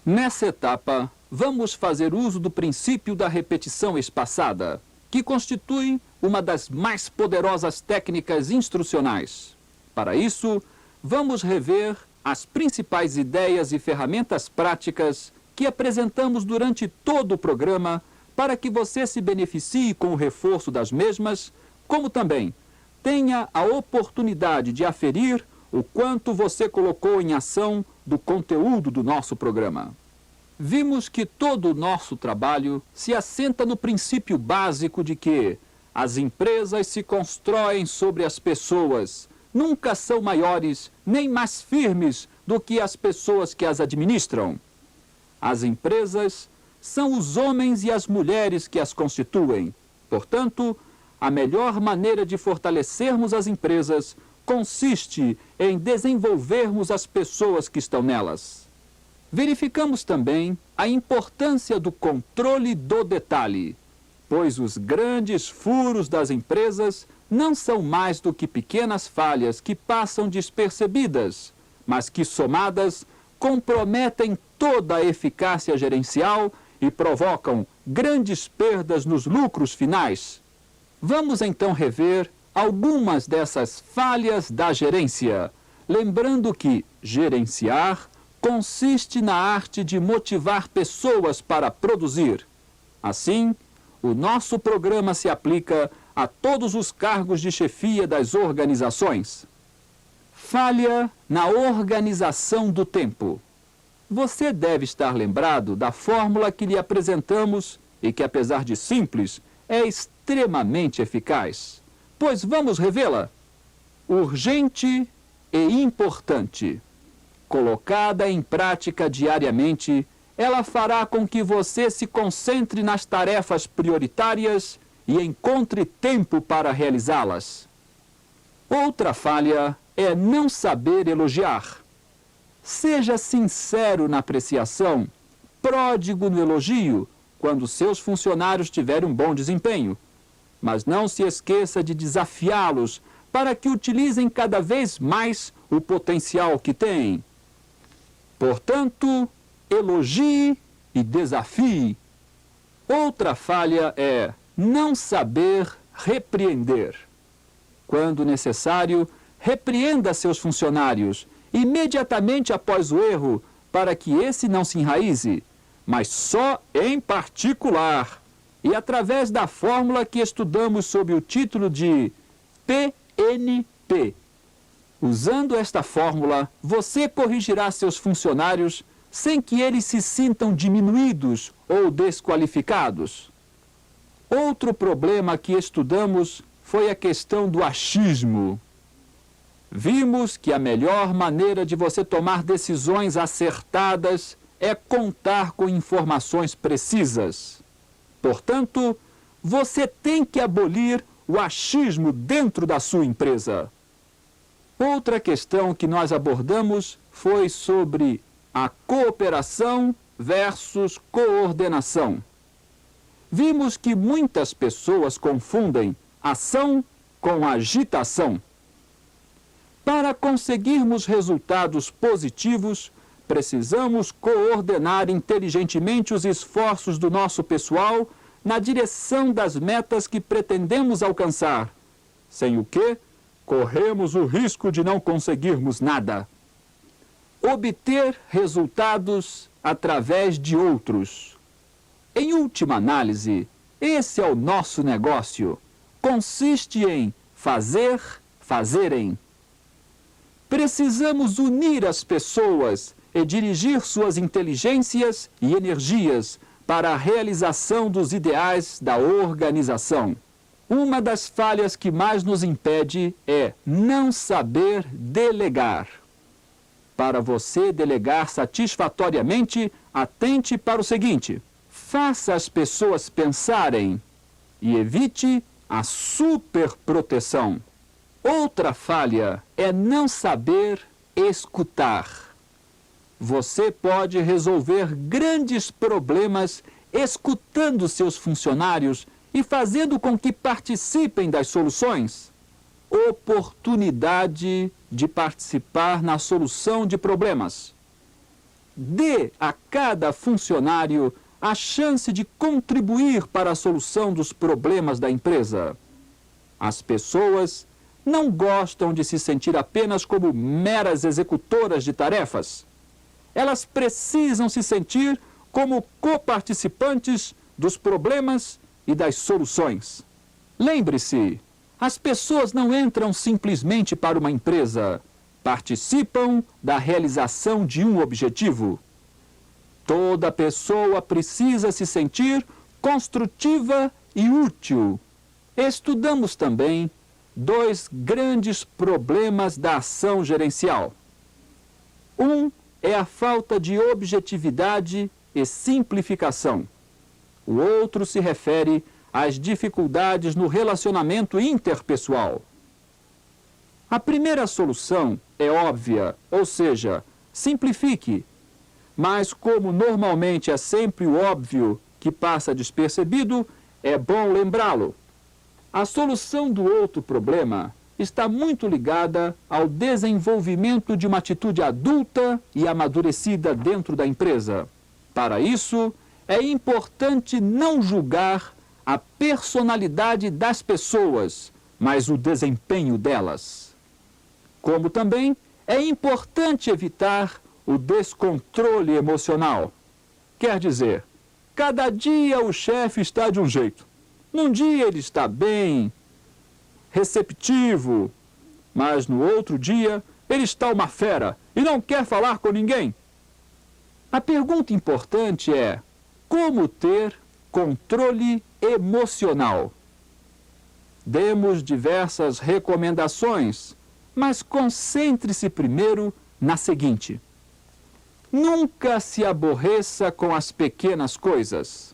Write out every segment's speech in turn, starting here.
Nessa etapa, vamos fazer uso do princípio da repetição espaçada, que constitui uma das mais poderosas técnicas instrucionais. Para isso, vamos rever as principais ideias e ferramentas práticas que apresentamos durante todo o programa para que você se beneficie com o reforço das mesmas, como também tenha a oportunidade de aferir o quanto você colocou em ação do conteúdo do nosso programa. Vimos que todo o nosso trabalho se assenta no princípio básico de que as empresas se constroem sobre as pessoas, nunca são maiores nem mais firmes do que as pessoas que as administram. As empresas são os homens e as mulheres que as constituem. Portanto, a melhor maneira de fortalecermos as empresas consiste em desenvolvermos as pessoas que estão nelas. Verificamos também a importância do controle do detalhe, pois os grandes furos das empresas não são mais do que pequenas falhas que passam despercebidas, mas que, somadas, comprometem toda a eficácia gerencial e provocam grandes perdas nos lucros finais. Vamos então rever algumas dessas falhas da gerência, lembrando que gerenciar consiste na arte de motivar pessoas para produzir. Assim, o nosso programa se aplica a todos os cargos de chefia das organizações. Falha na organização do tempo. Você deve estar lembrado da fórmula que lhe apresentamos e que, apesar de simples, é extremamente eficaz. Pois vamos revê-la. Urgente e importante. Colocada em prática diariamente, ela fará com que você se concentre nas tarefas prioritárias e encontre tempo para realizá-las. Outra falha é não saber elogiar. Seja sincero na apreciação, pródigo no elogio, quando seus funcionários tiverem um bom desempenho. Mas não se esqueça de desafiá-los para que utilizem cada vez mais o potencial que têm. Portanto, elogie e desafie. Outra falha é não saber repreender. Quando necessário, repreenda seus funcionários imediatamente após o erro, para que esse não se enraize, mas só em particular e através da fórmula que estudamos sob o título de PNP. Usando esta fórmula, você corrigirá seus funcionários sem que eles se sintam diminuídos ou desqualificados. Outro problema que estudamos foi a questão do achismo. Vimos que a melhor maneira de você tomar decisões acertadas é contar com informações precisas. Portanto, você tem que abolir o achismo dentro da sua empresa. Outra questão que nós abordamos foi sobre a cooperação versus coordenação. Vimos que muitas pessoas confundem ação com agitação. Para conseguirmos resultados positivos, precisamos coordenar inteligentemente os esforços do nosso pessoal na direção das metas que pretendemos alcançar, sem o que corremos o risco de não conseguirmos nada. Obter resultados através de outros. Em última análise, esse é o nosso negócio. Consiste em fazer, fazerem. Precisamos unir as pessoas e dirigir suas inteligências e energias para a realização dos ideais da organização. Uma das falhas que mais nos impede é não saber delegar. Para você delegar satisfatoriamente, atente para o seguinte: faça as pessoas pensarem e evite a superproteção. Outra falha é não saber escutar. Você pode resolver grandes problemas escutando seus funcionários e fazendo com que participem das soluções. Oportunidade de participar na solução de problemas. dê a cada funcionário a chance de contribuir para a solução dos problemas da empresa. As pessoas não gostam de se sentir apenas como meras executoras de tarefas. Elas precisam se sentir como coparticipantes dos problemas e das soluções. Lembre-se, as pessoas não entram simplesmente para uma empresa, participam da realização de um objetivo. Toda pessoa precisa se sentir construtiva e útil. Estudamos também dois grandes problemas da ação gerencial. Um é a falta de objetividade e simplificação. O outro se refere às dificuldades no relacionamento interpessoal. A primeira solução é óbvia, ou seja, simplifique. Mas como normalmente é sempre o óbvio que passa despercebido, é bom lembrá-lo. A solução do outro problema está muito ligada ao desenvolvimento de uma atitude adulta e amadurecida dentro da empresa. Para isso, é importante não julgar a personalidade das pessoas, mas o desempenho delas. Como também é importante evitar o descontrole emocional. Quer dizer, cada dia o chefe está de um jeito. Num dia ele está bem, receptivo, mas no outro dia ele está uma fera e não quer falar com ninguém. A pergunta importante é: como ter controle emocional? Demos diversas recomendações, mas concentre-se primeiro na seguinte: nunca se aborreça com as pequenas coisas.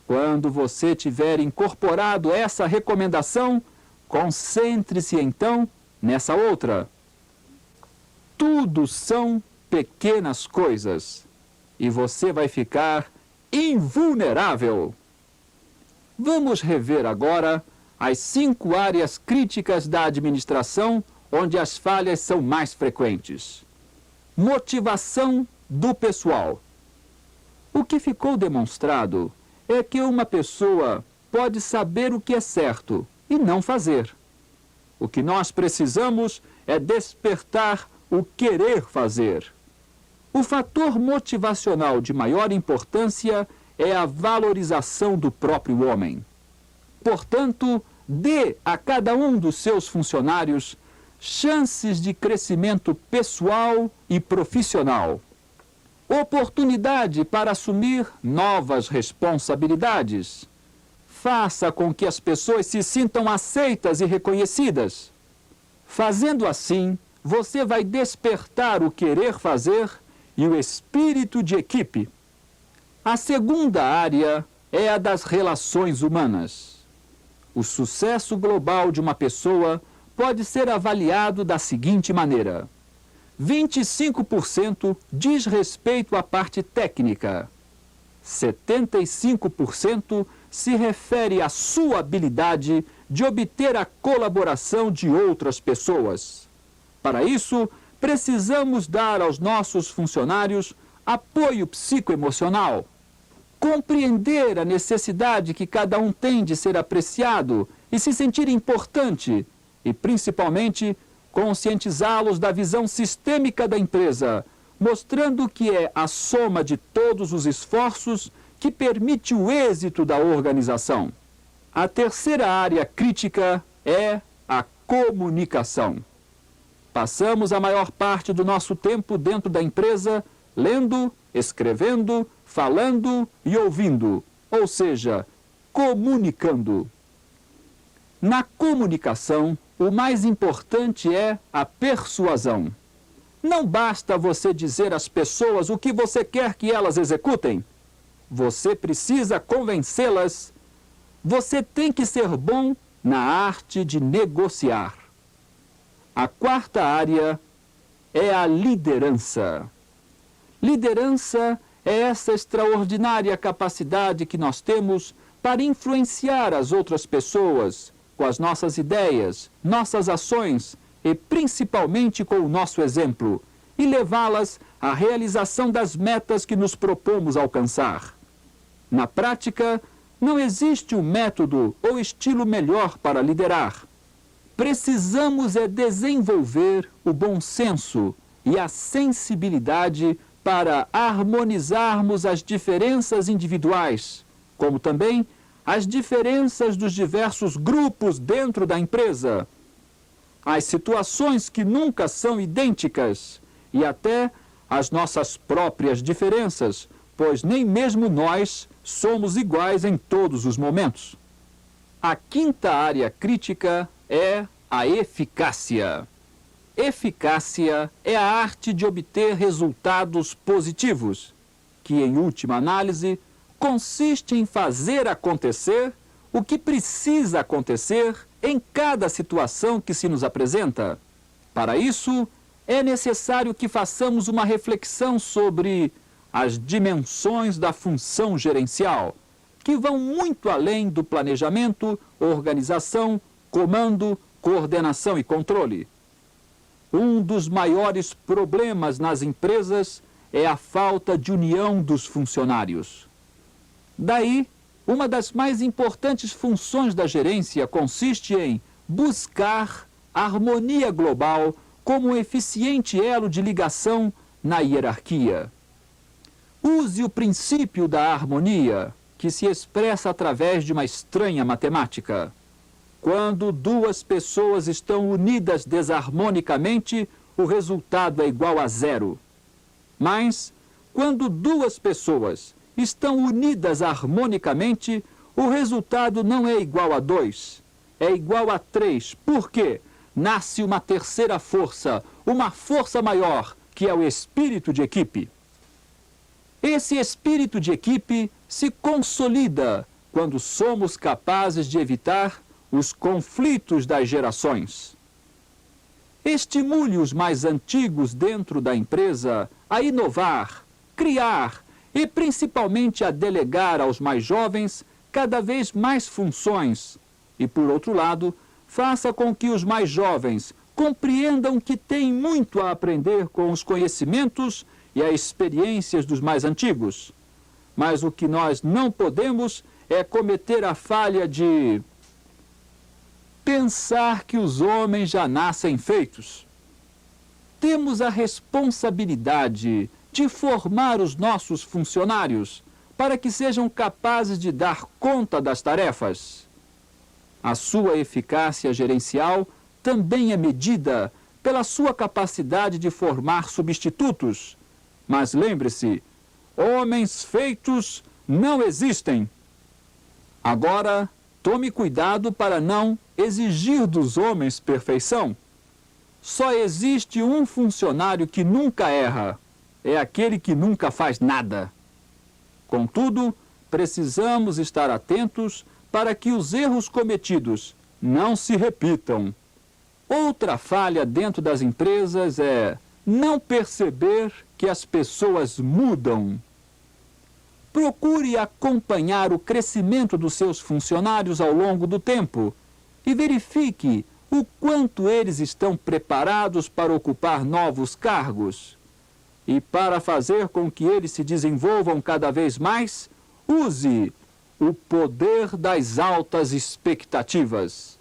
Quando você tiver incorporado essa recomendação, concentre-se então nessa outra. Tudo são pequenas coisas e você vai ficar invulnerável. Vamos rever agora as 5 áreas críticas da administração onde as falhas são mais frequentes. Motivação do pessoal. O que ficou demonstrado é que uma pessoa pode saber o que é certo e não fazer. O que nós precisamos é despertar o querer fazer. O fator motivacional de maior importância é a valorização do próprio homem. Portanto, dê a cada um dos seus funcionários chances de crescimento pessoal e profissional. Oportunidade para assumir novas responsabilidades. Faça com que as pessoas se sintam aceitas e reconhecidas. Fazendo assim, você vai despertar o querer fazer e o espírito de equipe. A segunda área é a das relações humanas. O sucesso global de uma pessoa pode ser avaliado da seguinte maneira: 25% diz respeito à parte técnica, 75% se refere à sua habilidade de obter a colaboração de outras pessoas. Para isso, precisamos dar aos nossos funcionários apoio psicoemocional, compreender a necessidade que cada um tem de ser apreciado e se sentir importante, e principalmente conscientizá-los da visão sistêmica da empresa, mostrando que é a soma de todos os esforços que permite o êxito da organização. A terceira área crítica é a comunicação. Passamos a maior parte do nosso tempo dentro da empresa lendo, escrevendo, falando e ouvindo, ou seja, comunicando. Na comunicação, o mais importante é a persuasão. Não basta você dizer às pessoas o que você quer que elas executem. Você precisa convencê-las. Você tem que ser bom na arte de negociar. A quarta área é a liderança. Liderança é essa extraordinária capacidade que nós temos para influenciar as outras pessoas com as nossas ideias, nossas ações e principalmente com o nosso exemplo, e levá-las a realização das metas que nos propomos alcançar. Na prática, não existe um método ou estilo melhor para liderar. Precisamos desenvolver o bom senso e a sensibilidade para harmonizarmos as diferenças individuais, como também as diferenças dos diversos grupos dentro da empresa, as situações que nunca são idênticas e até as nossas próprias diferenças, pois nem mesmo nós somos iguais em todos os momentos. A quinta área crítica é a eficácia. Eficácia é a arte de obter resultados positivos, que, em última análise, consiste em fazer acontecer o que precisa acontecer em cada situação que se nos apresenta. Para isso, é necessário que façamos uma reflexão sobre as dimensões da função gerencial, que vão muito além do planejamento, organização, comando, coordenação e controle. Um dos maiores problemas nas empresas é a falta de união dos funcionários. Daí, uma das mais importantes funções da gerência consiste em buscar harmonia global como um eficiente elo de ligação na hierarquia. Use o princípio da harmonia, que se expressa através de uma estranha matemática. Quando duas pessoas estão unidas desarmonicamente, o resultado é igual a 0. Mas, quando duas pessoas estão unidas harmonicamente, o resultado não é igual a 2, é igual a 3. Por quê? Nasce uma terceira força, uma força maior, que é o espírito de equipe. Esse espírito de equipe se consolida quando somos capazes de evitar os conflitos das gerações. Estimule os mais antigos dentro da empresa a inovar, criar e principalmente a delegar aos mais jovens cada vez mais funções. E, por outro lado, faça com que os mais jovens compreendam que têm muito a aprender com os conhecimentos e as experiências dos mais antigos. Mas o que nós não podemos é cometer a falha de pensar que os homens já nascem feitos. Temos a responsabilidade de formar os nossos funcionários para que sejam capazes de dar conta das tarefas. A sua eficácia gerencial também é medida pela sua capacidade de formar substitutos. Mas lembre-se, homens feitos não existem. Agora, tome cuidado para não exigir dos homens perfeição. Só existe um funcionário que nunca erra. É aquele que nunca faz nada. Contudo, precisamos estar atentos para que os erros cometidos não se repitam. Outra falha dentro das empresas é não perceber que as pessoas mudam. Procure acompanhar o crescimento dos seus funcionários ao longo do tempo e verifique o quanto eles estão preparados para ocupar novos cargos. E para fazer com que eles se desenvolvam cada vez mais, use o poder das altas expectativas.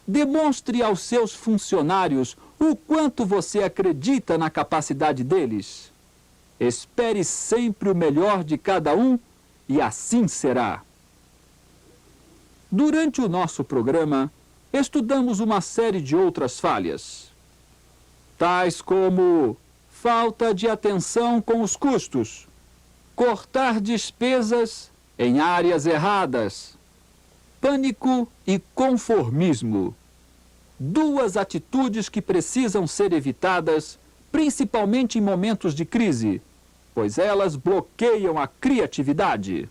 Demonstre aos seus funcionários o quanto você acredita na capacidade deles. Espere sempre o melhor de cada um e assim será. Durante o nosso programa, estudamos uma série de outras falhas, tais como falta de atenção com os custos, cortar despesas em áreas erradas, pânico e conformismo. Duas atitudes que precisam ser evitadas, principalmente em momentos de crise, pois elas bloqueiam a criatividade.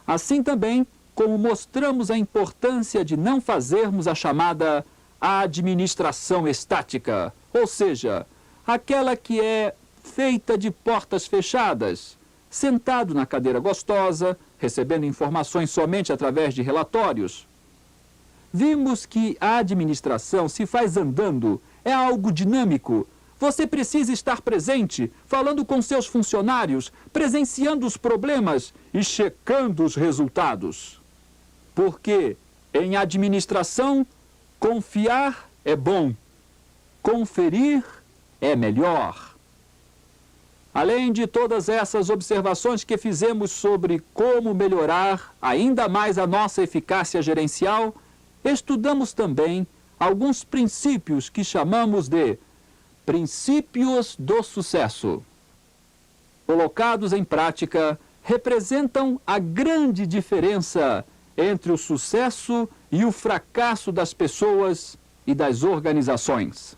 Assim também, como mostramos a importância de não fazermos a chamada administração estática, ou seja, aquela que é feita de portas fechadas, sentado na cadeira gostosa, recebendo informações somente através de relatórios. Vimos que a administração se faz andando, é algo dinâmico. Você precisa estar presente, falando com seus funcionários, presenciando os problemas e checando os resultados. Porque em administração, confiar é bom, conferir é melhor. Além de todas essas observações que fizemos sobre como melhorar ainda mais a nossa eficácia gerencial, estudamos também alguns princípios que chamamos de princípios do sucesso. Colocados em prática, representam a grande diferença entre o sucesso e o fracasso das pessoas e das organizações.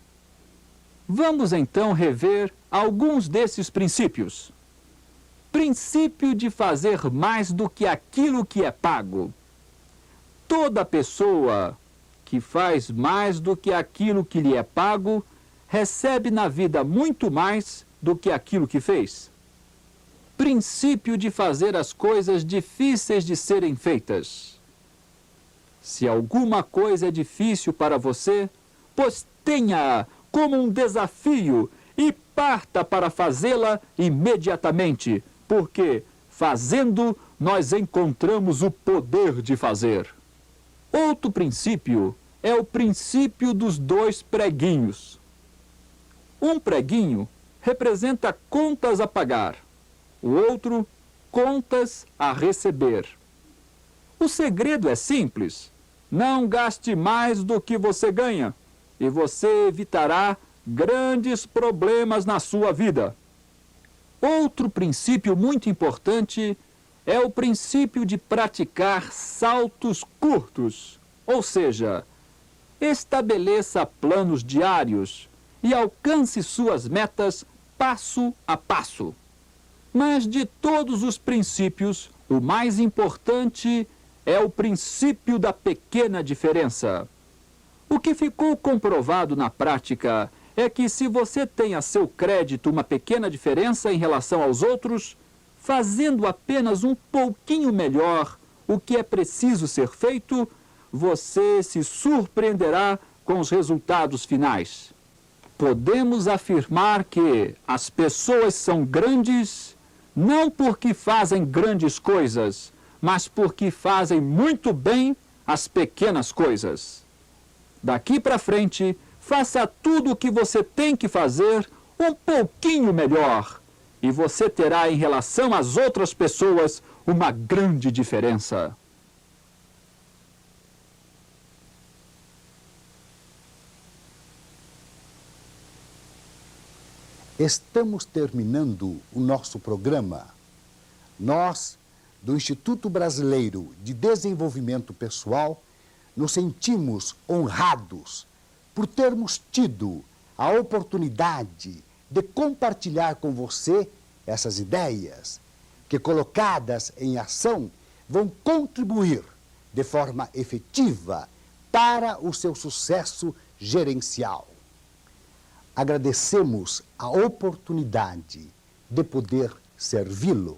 Vamos então rever alguns desses princípios. Princípio de fazer mais do que aquilo que é pago. Toda pessoa que faz mais do que aquilo que lhe é pago recebe na vida muito mais do que aquilo que fez. Princípio de fazer as coisas difíceis de serem feitas. Se alguma coisa é difícil para você, pois tenha-a como um desafio e parta para fazê-la imediatamente, porque, fazendo, nós encontramos o poder de fazer. Outro princípio é o princípio dos 2 preguinhos. Um preguinho representa contas a pagar, o outro, contas a receber. O segredo é simples: não gaste mais do que você ganha, e você evitará grandes problemas na sua vida. Outro princípio muito importante é o princípio de praticar saltos curtos, ou seja, estabeleça planos diários e alcance suas metas passo a passo. Mas de todos os princípios, o mais importante é o princípio da pequena diferença. O que ficou comprovado na prática é que se você tem a seu crédito uma pequena diferença em relação aos outros, fazendo apenas um pouquinho melhor o que é preciso ser feito, você se surpreenderá com os resultados finais. Podemos afirmar que as pessoas são grandes não porque fazem grandes coisas, mas porque fazem muito bem as pequenas coisas. Daqui para frente, faça tudo o que você tem que fazer um pouquinho melhor, e você terá em relação às outras pessoas uma grande diferença. Estamos terminando o nosso programa. Nós, do Instituto Brasileiro de Desenvolvimento Pessoal, nos sentimos honrados por termos tido a oportunidade de compartilhar com você essas ideias que, colocadas em ação, vão contribuir de forma efetiva para o seu sucesso gerencial. Agradecemos a oportunidade de poder servi-lo.